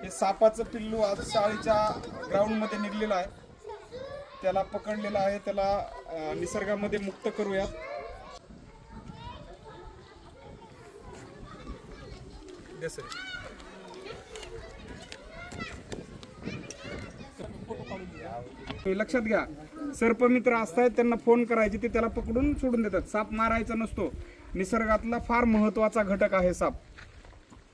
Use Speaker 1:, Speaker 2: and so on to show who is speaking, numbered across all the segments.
Speaker 1: हे सापाचं पिल्लू आज शाळेच्या ग्राउंड मध्ये निघलेलं आहे. त्याला पकडलेलं आहे. त्याला निसर्गामध्ये मुक्त करूयात. लक्षात घ्या, सर्पमित्र असतात त्यांना फोन करायचे, ते त्याला पकडून सोडून देतात. साप मारायचा नसतो. निसर्गातला फार महत्वाचा घटक आहे साप.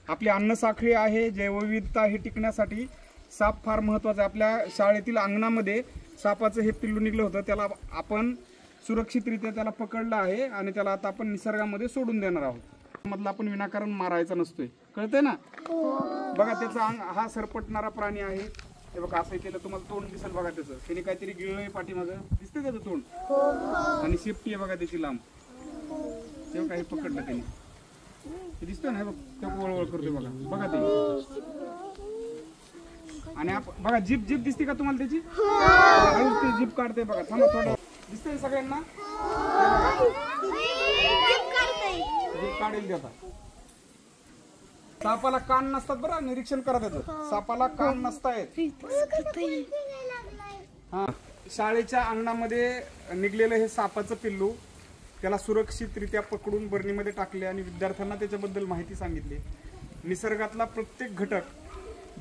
Speaker 1: आपली अन्नसाखळी आहे, जैवविविधता ही टिकण्यासाठी साप फार महत्वाचा आहे. आपल्या शाळेतील अंगणामध्ये सापाचं हे पिल्लू निघलं होतं. त्याला आपण सुरक्षितरित्या त्याला पकडलं आहे आणि त्याला आता आपण निसर्गामध्ये सोडून देणार आहोत. मधला आपण विनाकारण मारायचा नसतोय, कळतंय ना? बघा त्याचा अंग हा सरपटणारा प्राणी आहे. हे बघा असं केलं तुम्हाला तोंड दिसेल. बघा त्याचं त्याने काहीतरी गिळलंय पाठीमागं, दिसतंय त्याचं तोंड. आणि शेपटी आहे बघा त्याची लांब. तेव्हा काही पकडलं त्याने, ते दिसतंय ना? हे बघ तेव्हा वळवळ करतोय बघा. बघा ते. आणि बघा जीप जीप दिसते का तुम्हाला त्याची? हळूच ते जीप काढते बघा. थांबा थोडं. दिसतंय सगळ्यांना? जीप काढेल त्याचा. सापाला कान नसतात बरं, निरीक्षण करा त्याचं. सापाला कान नसतायत. हा, शाळेच्या अंगणामध्ये निघलेलं हे सापाचं पिल्लू, त्याला सुरक्षितरित्या पकडून बरणीमध्ये टाकले आणि विद्यार्थ्यांना त्याच्याबद्दल माहिती सांगितली. निसर्गातला प्रत्येक घटक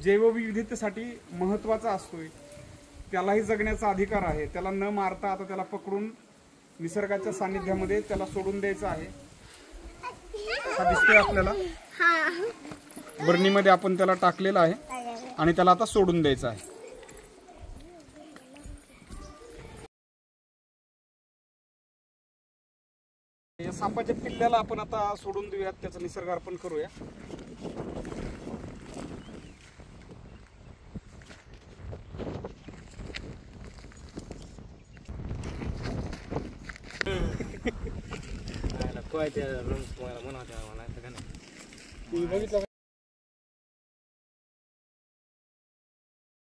Speaker 1: जैवविविधतेसाठी महत्त्वाचा असतोय. त्यालाही जगण्याचा अधिकार आहे. त्याला न मारता आता त्याला पकडून निसर्गाच्या सानिध्यामध्ये त्याला सोडून द्यायचं आहे. हा दिसतोय आपल्याला. बरणीमध्ये आपण त्याला टाकलेलं आहे आणि त्याला आता सोडून द्यायचं आहे. या सापाच्या पिल्ल्याला आपण आता सोडून देऊयात. त्याचं निसर्गार्पण करूया.